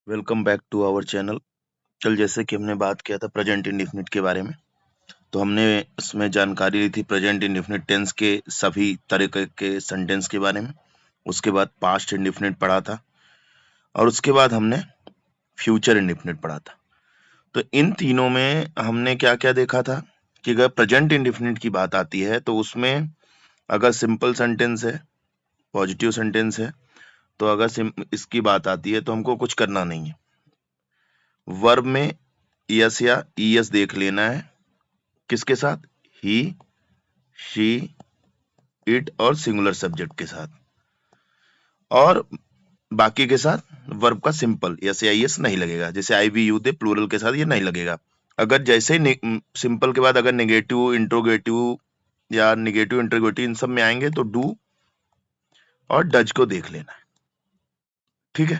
Welcome back to our channel. कल जैसे कि हमने बात किया था प्रेजेंट इंडेफिनिट के बारे में, तो हमने इसमें जानकारी ली थी प्रेजेंट इंडेफिनिट टेंस के सभी तरीके के सेंटेंस के बारे में। उसके बाद पास्ट इंडेफिनिट पढ़ा था और उसके बाद हमने फ्यूचर इंडेफिनिट पढ़ा था। तो इन तीनों में हमने क्या क्या देखा था कि अगर प्रेजेंट इंडेफिनिट की बात आती है तो उसमें अगर सिंपल सेंटेंस है, पॉजिटिव सेंटेंस है, तो अगर इसकी बात आती है तो हमको कुछ करना नहीं है। वर्ब में यस या ईएस देख लेना है। किसके साथ? ही, शी, इट और सिंगुलर सब्जेक्ट के साथ, और बाकी के साथ वर्ब का सिंपल यस या ईएस नहीं लगेगा। जैसे आई वी यू दे प्लूरल के साथ ये नहीं लगेगा। अगर जैसे सिंपल के बाद अगर नेगेटिव इंट्रोगेटिव या नेगेटिव इंट्रोगेटिव इन सब में आएंगे तो डू और डज को देख लेना है। ठीक है,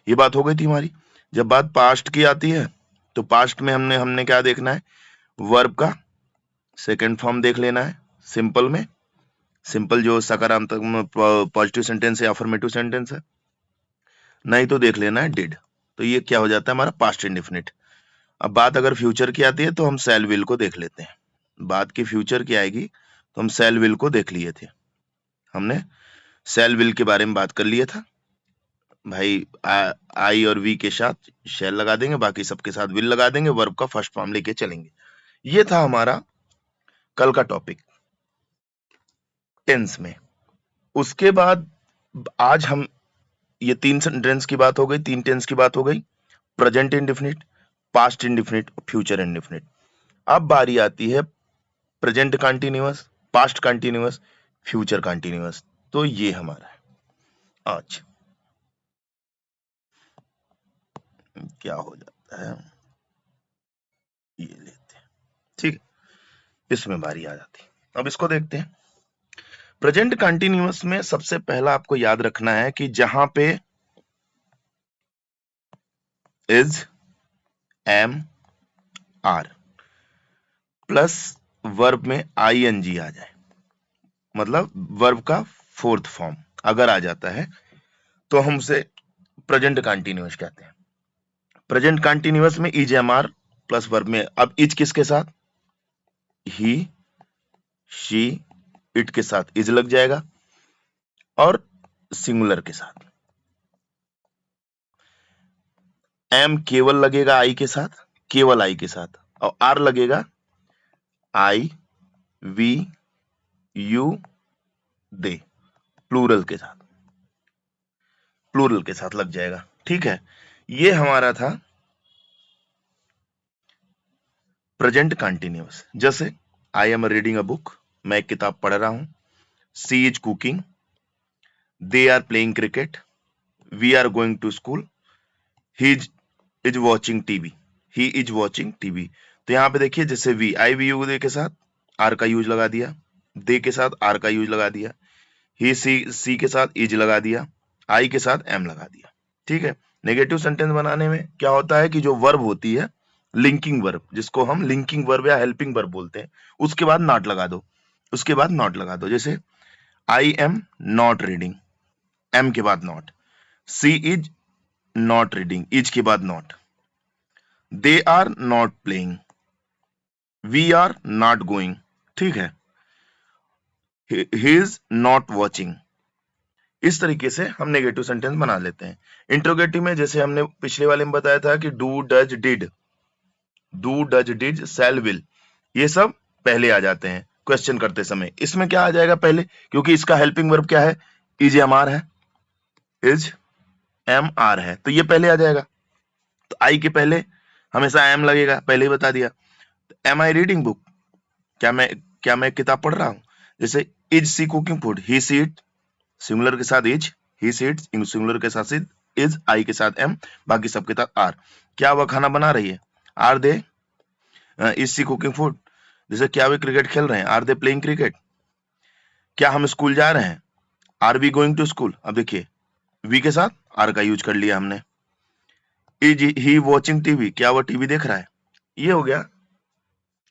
ये बात हो गई थी हमारी। जब बात पास्ट की आती है तो पास्ट में हमने क्या देखना है? वर्ब का सेकेंड फॉर्म देख लेना है। सिंपल में सिंपल जो सकारात्मक पॉजिटिव सेंटेंस है, अफर्मेटिव सेंटेंस है, नहीं तो देख लेना है डिड। तो ये क्या हो जाता है हमारा पास्ट इंडेफिनिट। अब बात अगर फ्यूचर की आती है तो हम शैल विल को देख लेते हैं। बात की फ्यूचर की आएगी तो हम शैल विल को देख लिए थे। हमने शैल विल के बारे में बात कर लिया था भाई। आई और वी के साथ शैल लगा देंगे, बाकी सबके साथ विल लगा देंगे, वर्ब का फर्स्ट फॉर्म लेके चलेंगे। ये था हमारा कल का टॉपिक टेंस में। उसके बाद आज हम ये तीन टेंस की बात हो गई, तीन टेंस की बात हो गई, present indefinite, past indefinite, future indefinite. अब बारी आती है present continuous, past continuous, future continuous. तो ये हमारा है आज। क्या हो जाता है, ये लेते हैं। ठीक, इसमें बारी आ जाती है। अब इसको देखते हैं। प्रेजेंट कंटीन्यूअस में सबसे पहला आपको याद रखना है कि जहां पे is, am, are plus verb में आईएनजी आ जाए, मतलब वर्ब का फोर्थ फॉर्म अगर आ जाता है तो हम उसे प्रेजेंट कंटीन्यूअस कहते हैं। प्रेजेंट कंटीन्यूअस में is, am, are plus verb में, अब इज किसके साथ? ही, शी, इट के साथ इज लग जाएगा और सिंगुलर के साथ एम केवल लगेगा आई के साथ, केवल आई के साथ, और आर लगेगा आई, वी, यू, दे प्लूरल के साथ, प्लूरल के साथ लग जाएगा। ठीक है, ये हमारा था प्रेजेंट कंटीन्यूअस। जैसे I am reading a book, मैं एक किताब पढ़ रहा हूं। She is cooking, they are playing cricket, we are going to school, he is watching TV, he is watching TV. तो यहां पे देखिए, जैसे we, I we you they के साथ आर का यूज लगा दिया, दे के साथ आर का यूज लगा दिया, ही सी के साथ इज लगा दिया, आई के साथ एम लगा दिया। ठीक है, नेगेटिव सेंटेंस बनाने में क्या होता है कि जो वर्ब होती है, लिंकिंग वर्ब, जिसको हम लिंकिंग वर्ब या हेल्पिंग वर्ब बोलते हैं, उसके बाद नॉट लगा दो, उसके बाद नॉट लगा दो। जैसे I am not reading, am के बाद not, she is not reading, is के बाद not, they are not playing, we are not going. ठीक है, ही इज नॉट वॉचिंग। इस तरीके से हम नेगेटिव सेंटेंस बना लेते हैं। इंट्रोगेटिव में जैसे हमने पिछले वाले में बताया था कि do, does, did, do, does, did, shall, will, ये सब पहले आ जाते हैं क्वेश्चन करते समय। इसमें क्या आ जाएगा पहले, क्योंकि इसका हेल्पिंग वर्ब क्या है? इज, एम, आर है, इज, एम, आर है, तो ये पहले आ जाएगा। तो आई के पहले हमेशा एम लगेगा, पहले ही बता दिया। एम आई रीडिंग बुक, क्या मैं किताब पढ़ रहा हूं। जैसे is she cooking food, he she eat, singular के साथ is, he she eat, singular के साथ इज, आई के साथ एम, बाकी सबके साथ आर। क्या वह खाना बना रही है? Are they is she cooking food. जैसे क्या वे क्रिकेट खेल रहे हैं? Are they playing cricket. क्या हम स्कूल जा रहे हैं? Are we going to school. अब देखिए, वी के साथ आर का यूज कर लिया हमने। इज ही वॉचिंग टीवी, क्या वह टीवी देख रहा है? ये हो गया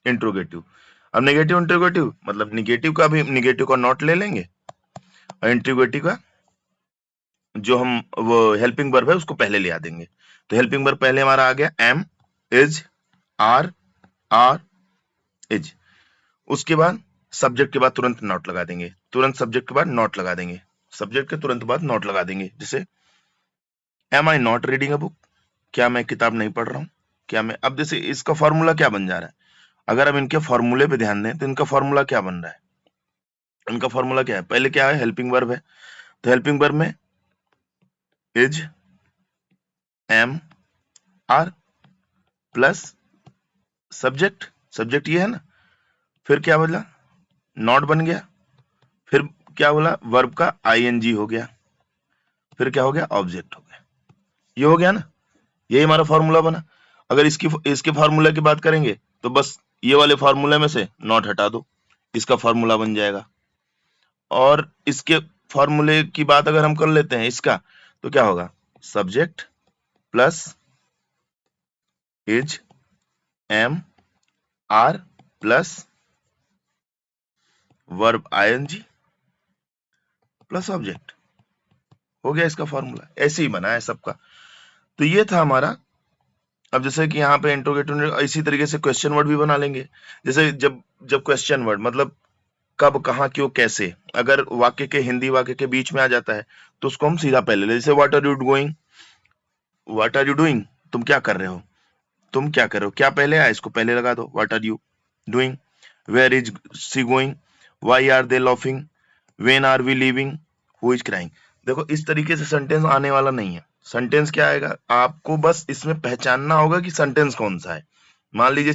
इंट्रोगेटिव। अब नेगेटिव इंट्रोगेटिव, मतलब निगेटिव का भी, निगेटिव का नॉट ले लेंगे और इंट्रोगेटिव का जो हम वो हेल्पिंग वर्ब है उसको पहले ले आ देंगे। तो हेल्पिंग वर्ब पहले हमारा आ गया एम, इज, आर, इज। उसके बाद सब्जेक्ट के बाद तुरंत नॉट लगा देंगे, तुरंत सब्जेक्ट के बाद नॉट लगा देंगे, सब्जेक्ट के तुरंत बाद नॉट लगा देंगे। जैसे am I not reading a book, क्या मैं किताब नहीं पढ़ रहा हूं, क्या मैं, अब जैसे इसका फॉर्मूला क्या बन जा रहा है, अगर हम इनके फॉर्मूले पे ध्यान दें तो इनका फॉर्मूला क्या बन रहा है, इनका फॉर्मूला क्या है, पहले क्या है, हेल्पिंग वर्ब है, तो हेल्पिंग वर्ब में is, am, are plus subject, subject ये है ना, फिर क्या बोला, नॉट बन गया, फिर क्या बोला, वर्ब का आईएनजी हो गया, फिर क्या हो गया, ऑब्जेक्ट हो गया, ये हो गया ना, यही हमारा फॉर्मूला बना। अगर इसके फार्मूला की बात करेंगे तो बस ये वाले फार्मूले में से नॉट हटा दो, इसका फार्मूला बन जाएगा। और इसके फार्मूले की बात अगर हम कर लेते हैं इसका, तो क्या होगा, subject plus is, am, are plus verb ING plus object, हो गया इसका फॉर्मूला। ऐसे ही बना है सबका। तो ये था हमारा। अब जैसे कि यहाँ पे इंट्रोगेटिव, इसी तरीके से क्वेश्चन वर्ड भी बना लेंगे। जैसे जब जब क्वेश्चन वर्ड मतलब कब, कहाँ, क्यों, कैसे, अगर वाक्य के, हिंदी वाक्य के बीच में आ जाता है तो उसको हम सीधा पहले ले, जैसे what are you going, what are you doing, तुम क्या कर रहे हो, तुम क्या कर रहे हो, क्या पहले आया, इसको पहले लगा दो, what are you doing, where is she going, why are they laughing, when are we leaving, who is crying. देखो इस तरीके से सेंटेंस आने वाला नहीं है। सेंटेंस क्या आएगा, आपको बस इसमें पहचानना होगा कि सेंटेंस कौन सा है। मान लीजिए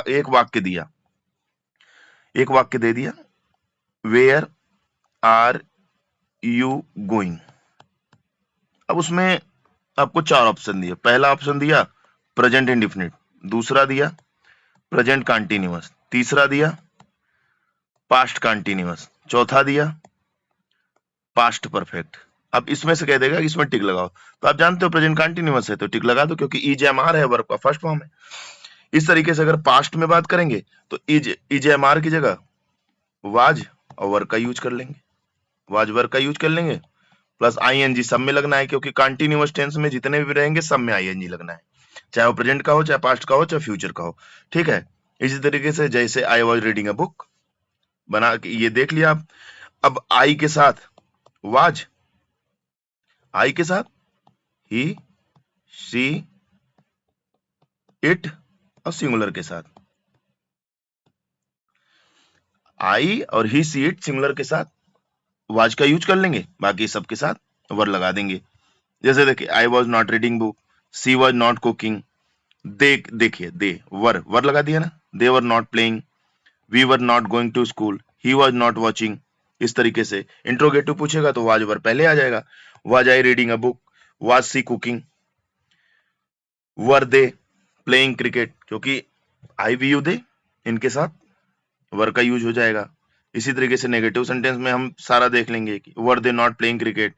एक वाक्य दिया, एक वाक्य दे दिया, वेयर आर यू गोइंग। अब उसमें आपको 4 ऑप्शन दिए। पहला ऑप्शन दिया प्रेजेंट इंडिफिनिट, दूसरा दिया प्रेजेंट कंटीन्यूअस, तीसरा दिया पास्ट कंटीन्यूअस, चौथा दिया पास्ट परफेक्ट। अब इसमें से कह देगा कि इसमें टिक लगाओ, तो आप जानते हो प्रेजेंट कंटीन्यूअस है तो टिक लगा दो, क्योंकि इज एम आर है, वर्ब का फर्स्ट फॉर्म है। इस तरीके से अगर पास्ट में बात करेंगे तो इज एम आर की जगह वाज और वर्ब का यूज कर लेंगे, वाज वर्ब का यूज कर लेंगे, प्लस आईएनजी सब में लगना है, क्योंकि कंटीन्यूअस टेंस में जितने भी रहेंगे सब में आईएनजी लगना है, चाहे वो प्रेजेंट का हो, चाहे पास्ट का हो, चाहे फ्यूचर का हो। ठीक है। इसी तरीके से जैसे I was reading a book बना के ये देख लिया आप। अब आई के साथ वाज, आई के साथ ही, शी, इट, और सिंगुलर के साथ आई और ही, सी, इट सिंगुलर के साथ वाज का यूज कर लेंगे, बाकी सबके साथ वर लगा देंगे। जैसे देखिए I was not reading book, she was not cooking, देखिए दे वर लगा दिया ना, they were not playing, we were not going to school, he was not watching. इस तरीके से इंट्रोगेटिव पूछेगा तो वाज वर पहले आ जाएगा, was I reading a book, was she cooking, were they playing cricket, क्योंकि आई वी यू दे इनके साथ वर का यूज हो जाएगा। इसी तरीके से नेगेटिव सेंटेंस में हम सारा देख लेंगे कि were they not playing cricket,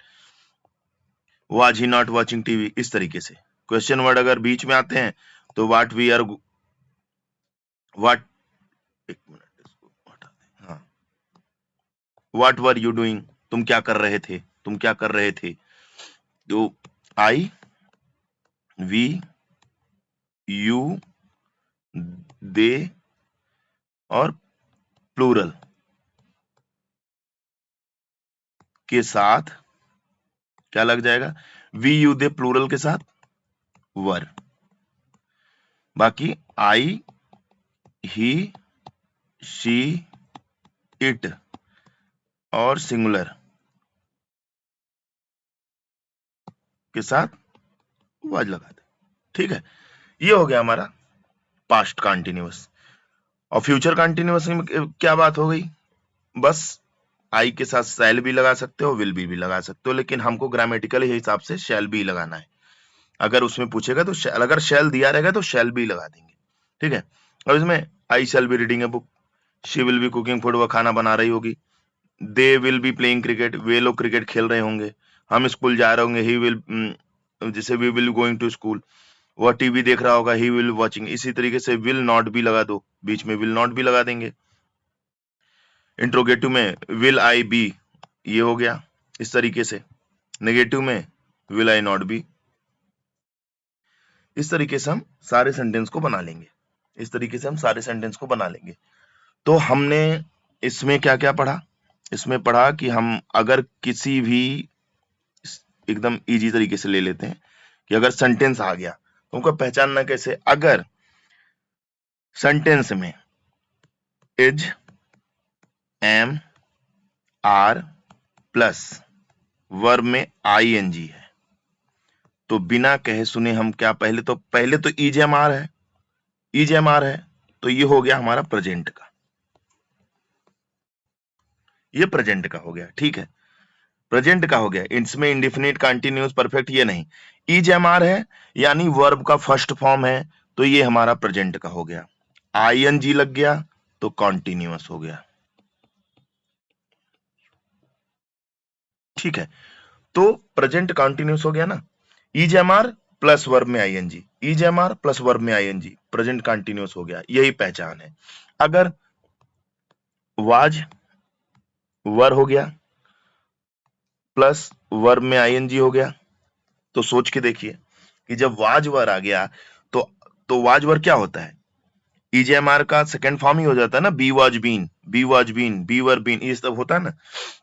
was he not watching TV. इस तरीके से क्वेश्चन वर्ड अगर बीच में आते हैं तो व्हाट वी आर, व्हाट, एक मिनट इसको हटा दें, हाँ, व्हाट वर यू डूइंग, तुम क्या कर रहे थे, तुम क्या कर रहे थे। तो आई, वी, यू, दे और प्लूरल के साथ क्या लग जाएगा, वी, यू, दे प्लूरल के साथ वर, बाकी आई, ही, शी, इट और सिंगुलर के साथ वाज लगा दे। ठीक है, ये हो गया हमारा पास्ट कंटिन्यूअस। और फ्यूचर कंटिन्यूअस में क्या बात हो गई, बस आई के साथ शैल भी लगा सकते हो, विल भी लगा सकते हो, लेकिन हमको ग्रामेटिकल हिसाब से शैल भी लगाना है। अगर उसमें पूछेगा तो शैल, अगर शैल दिया रहेगा तो शैल भी लगा देंगे। ठीक है। अब इसमें I shall be reading a book, she will be cooking food, वो खाना बना रही होगी, they will be playing cricket, वे लोग क्रिकेट खेल रहे होंगे, हम स्कूल जा रहे होंगे, ही विल, जैसे we will going to school, वह टीवी देख रहा होगा, ही विल वॉचिंग। इसी तरीके से विल नॉट भी लगा दो, बीच में विल नॉट भी लगा देंगे। इंट्रोगेटिव में विल आई बी, ये हो गया। इस तरीके से नेगेटिव में विल आई नॉट बी। इस तरीके से हम सारे सेंटेंस को बना लेंगे, इस तरीके से हम सारे सेंटेंस को बना लेंगे। तो हमने इसमें क्या क्या पढ़ा? इसमें पढ़ा कि हम अगर किसी भी, एकदम इजी तरीके से ले लेते हैं कि अगर सेंटेंस आ गया तो उनको पहचानना कैसे? अगर सेंटेंस में is, am, are plus verb में आईएनजी है तो बिना कहे सुने हम क्या, पहले तो इज एम आर है, इज एम आर है तो ये हो गया हमारा प्रेजेंट का, ये प्रेजेंट का हो गया। ठीक है, प्रेजेंट का हो गया। इसमें इंडेफिनिट, कंटीन्यूअस, परफेक्ट ये नहीं, इज एम आर है यानी वर्ब का फर्स्ट फॉर्म है तो ये हमारा प्रेजेंट का हो गया। आईएनजी लग गया तो कॉन्टिन्यूअस हो गया। ठीक है, तो प्रेजेंट कॉन्टिन्यूअस हो गया ना, is am are plus verb में ING, is am are plus verb में आईएनजी, प्रेजेंट कॉन्टिन्यूअस हो गया, यही पहचान है। अगर वाज वर हो गया प्लस वर्ब में आईएनजी हो गया तो सोच के देखिए कि जब वाज वर आ गया तो वाज वर क्या होता है? ईजेएमआर का सेकंड फॉर्म ही हो जाता है ना, be was been, be was been, be were been, ये सब होता है ना।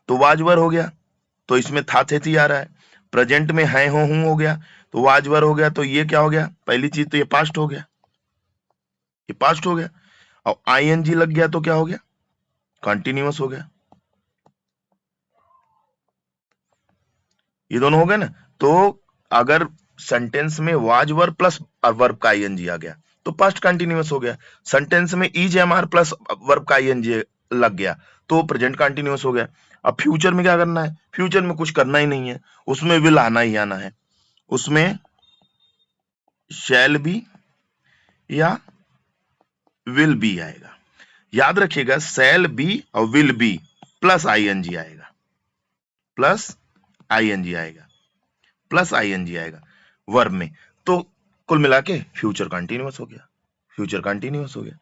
तो वाज वर हो गया तो इसमें था थे थी आ रहा है। प्रेजेंट में है हो हूं हो गया तो वाज वर हो गया तो ये क्या हो गया? पहली चीज तो ये पास्ट हो गया, ये पास्ट हो गया। और आईएनजी लग गया तो क्या हो गया? कंटिन्यूअस हो गया। ये दोनों हो गए ना। तो अगर सेंटेंस में वाज वर प्लस वर्ब का आईएनजी आ गया तो पास्ट कंटिन्यूअस हो गया। सेंटेंस में is am are plus verb का आईएनजी लग गया तो प्रेजेंट कंटिन्यूअस हो गया। अब फ्यूचर में क्या करना है? फ्यूचर में कुछ करना ही नहीं है, उसमें विल आना ही आना है, उसमें शैल बी या विल बी आएगा। याद रखिएगा, शैल बी और विल बी प्लस आईएनजी आएगा, प्लस आईएनजी आएगा, प्लस आईएनजी आएगा वर्ब में। तो कुल मिला के फ्यूचर कंटिन्यूअस हो गया, फ्यूचर कंटिन्यूअस हो गया,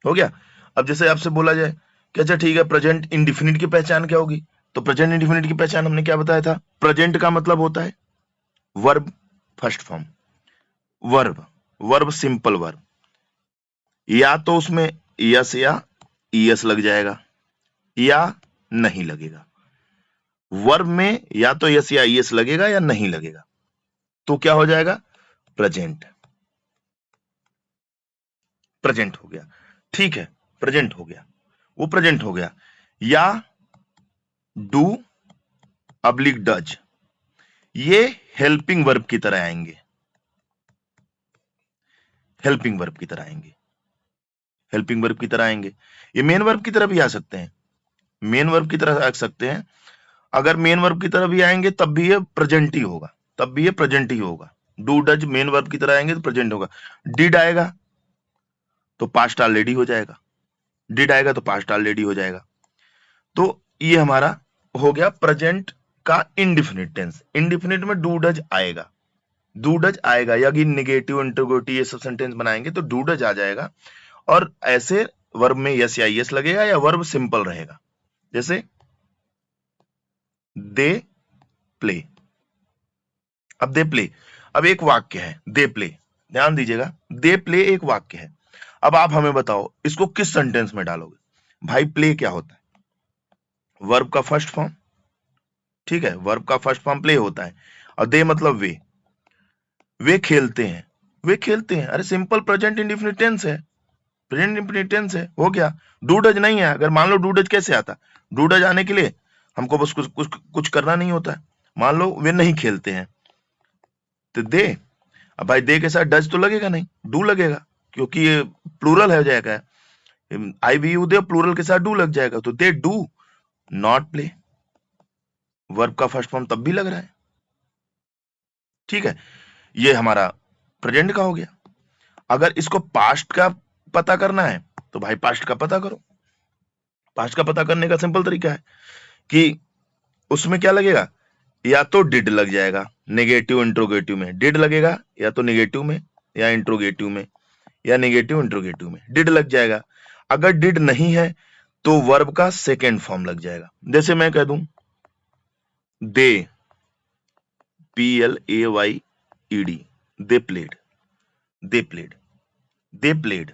हो गया। अब जैसे आपसे बोला जाए कि अच्छा ठीक है, प्रेजेंट इंडिफिनिट की पहचान क्या होगी? तो प्रेजेंट इंडिफिनिट की पहचान हमने क्या बताया था? प्रेजेंट का मतलब होता है verb first form, verb, verb simple verb, या तो उसमें यस या ईएस लग जाएगा या नहीं लगेगा। वर्ब में या तो यस या ईएस लगेगा या नहीं लगेगा तो क्या हो जाएगा? प्रेजेंट, प्रेजेंट हो गया। ठीक है, प्रेजेंट हो गया, वो प्रेजेंट हो गया। या डू अब्लिक डज, ये हेल्पिंग वर्ब की तरह आएंगे, हेल्पिंग वर्ब की तरह आएंगे, हेल्पिंग वर्ब की तरह आएंगे। ये मेन वर्ब की तरह भी आ सकते हैं, मेन वर्ब की तरह आ सकते हैं। अगर मेन वर्ब की तरह भी आएंगे तब भी ये प्रेजेंट ही होगा, तब भी ये प्रेजेंट ही होगा। डू डज मेन वर्ब की तरह आएंगे तो प्रेजेंट होगा। डिड आएगा तो पास्ट ऑलरेडी हो जाएगा, डिड आएगा तो पास्ट ऑलरेडी हो जाएगा। तो ये हमारा हो गया प्रेजेंट का इंडिफिनिट टेंस। इंडिफिनिट में डू डज आएगा, डू डज आएगा, या निगेटिव इंटरोगेटिव ये सब सेंटेंस बनाएंगे तो डू डज आ जाएगा। और ऐसे वर्ब में यस या यस लगेगा या वर्ब सिंपल रहेगा, जैसे दे प्ले। अब दे प्ले, अब एक वाक्य है दे प्ले, ध्यान दीजिएगा, दे प्ले एक वाक्य है। अब आप हमें बताओ इसको किस सेंटेंस में डालोगे? भाई प्ले क्या होता है? वर्ब का फर्स्ट फॉर्म, ठीक है, वर्ब का फर्स्ट फॉर्म प्ले होता है। और दे मतलब वे खेलते हैं, वे खेलते हैं। अरे सिंपल प्रेजेंट इंडेफिनिट टेंस है, प्रेजेंट इंडेफिनिट टेंस है, हो गया। डू डज नहीं है। अगर मान लो डू डज कैसे आता? डू डज आने के लिए हमको बस कुछ करना नहीं होता है। मान लो वे नहीं खेलते हैं तो दे, अब भाई दे के साथ डज तो लगेगा नहीं, डू लगेगा, क्योंकि ये प्लूरल हो जाएगा। आई वी यू दे प्लूरल के साथ डू लग जाएगा तो they do not play, verb का फर्स्ट फॉर्म तब भी लग रहा है। ठीक है, ये हमारा प्रेजेंट का हो गया। अगर इसको पास्ट का पता करना है तो भाई पास्ट का पता करो। पास्ट का पता करने का सिंपल तरीका है कि उसमें क्या लगेगा? या तो डिड लग जाएगा, नेगेटिव इंट्रोगेटिव में डिड लगेगा, या तो नेगेटिव में या इंट्रोगेटिव में या नेगेटिव इंट्रोगेटिव में डिड लग जाएगा। अगर डिड नहीं है तो वर्ब का सेकेंड फॉर्म लग जाएगा। जैसे मैं कह दूं दे PLAYED, they played, they played, they played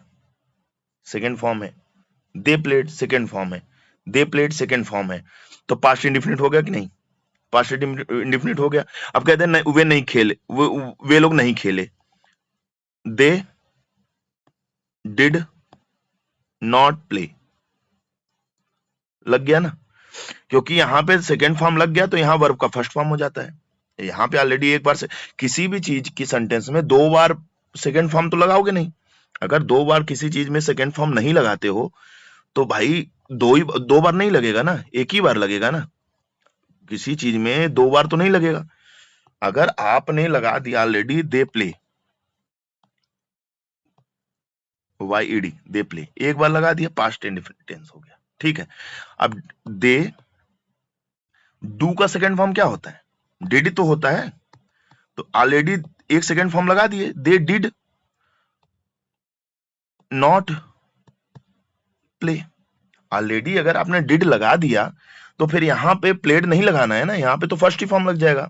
second form है, they played सेकेंड फॉर्म है, they played सेकेंड फॉर्म है, तो पास्ट इंडिफिनिट हो गया कि नहीं? पास्ट इंडिफिनिट हो गया। अब कहते हैं वे नहीं खेले, वे लोग नहीं खेले, दे डिड नॉट प्ले, लग गया ना, क्योंकि यहां पे सेकेंड फॉर्म लग गया तो यहां वर्ब का फर्स्ट फॉर्म हो जाता है। यहां पे ऑलरेडी एक बार से किसी भी चीज की सेंटेंस में 2 बार सेकेंड फॉर्म तो लगाओगे नहीं। अगर 2 बार किसी चीज में सेकेंड फॉर्म नहीं लगाते हो तो भाई 2 बार नहीं लगेगा ना, एक ही बार लगेगा ना। किसी चीज में 2 बार तो नहीं लगेगा। अगर आपने लगा दिया already they play, YED, they play, एक बार लगा दिया, पास्ट इंडेफिनिट टेंस हो गया, ठीक है। अब दे डू का सेकेंड फॉर्म क्या होता है? डिड तो होता है, तो ऑलरेडी एक सेकेंड फॉर्म लगा दिए, they did not play. Already अगर आपने डिड लगा दिया तो फिर यहां पे प्लेड नहीं लगाना है ना, यहां पे तो फर्स्ट ही फॉर्म लग जाएगा,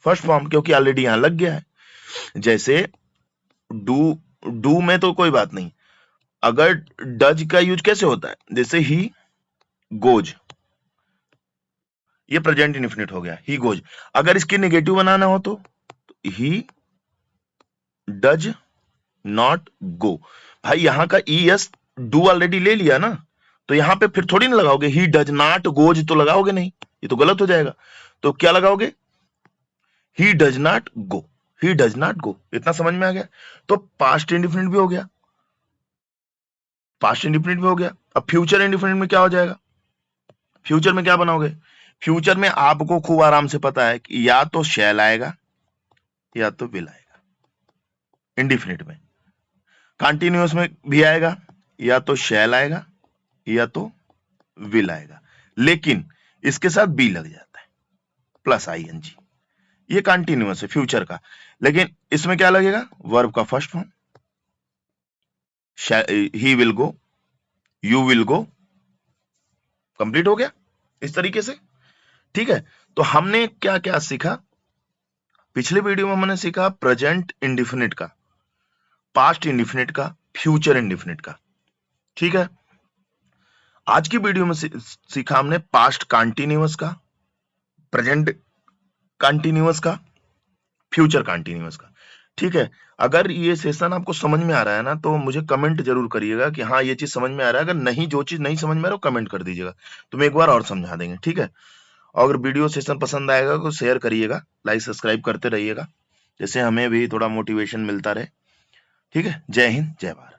फर्स्ट फॉर्म, क्योंकि ऑलरेडी यहां लग गया है। जैसे डू में तो कोई बात नहीं, अगर डज का यूज कैसे होता है? जैसे ही गोज, ये प्रेजेंट इंडेफिनिट हो गया, ही गोज। अगर इसकी नेगेटिव बनाना हो तो ही डज नॉट गो। भाई यहां का ES डू ऑलरेडी ले लिया ना, तो यहां पे फिर थोड़ी ना लगाओगे ही डज नॉट गोज, तो लगाओगे नहीं, ये तो गलत हो जाएगा। तो क्या लगाओगे? He does not go, he does not go. इतना समझ में आ गया? तो पास्ट इंडेफिनिट भी हो गया, पास्ट इंडेफिनिट भी हो गया। अब फ्यूचर इंडेफिनिट में क्या हो जाएगा? फ्यूचर में क्या बनाओगे? फ्यूचर में आपको खूब आराम से पता है कि या तो शैल आएगा या तो विल आएगा इंडेफिनिट में। कंटिन्यूअस में भी आएगा, या तो शैल आएगा या तो विल आएगा, लेकिन इसके साथ बी लग जाता है प्लस ING। ये कंटिन्यूअस है फ्यूचर का, लेकिन इसमें क्या लगेगा? वर्ब का first form, he will go, you will go, complete हो गया इस तरीके से, ठीक है। तो हमने क्या क्या सीखा? पिछले वीडियो में हमने सीखा प्रेजेंट इंडेफिनिट का, पास्ट इंडेफिनिट का, फ्यूचर इंडेफिनिट का, ठीक है। आज की वीडियो में सीखा हमने पास्ट कंटीन्यूअस का, प्रेजेंट कंटीन्यूअस का, फ्यूचर कंटीन्यूअस का, ठीक है। अगर ये सेशन आपको समझ में आ रहा है ना, तो मुझे कमेंट जरूर करिएगा कि हाँ ये चीज समझ में आ रहा है। अगर नहीं, जो चीज नहीं समझ में आ रहा है कमेंट कर दीजिएगा, तो मैं एक बार और समझा देंगे, ठीक है। और अगर वीडियो सेशन पसंद आएगा तो शेयर करिएगा, लाइक सब्सक्राइब करते रहिएगा, जैसे हमें भी थोड़ा मोटिवेशन मिलता रहे, ठीक है। जय हिंद, जय भारत।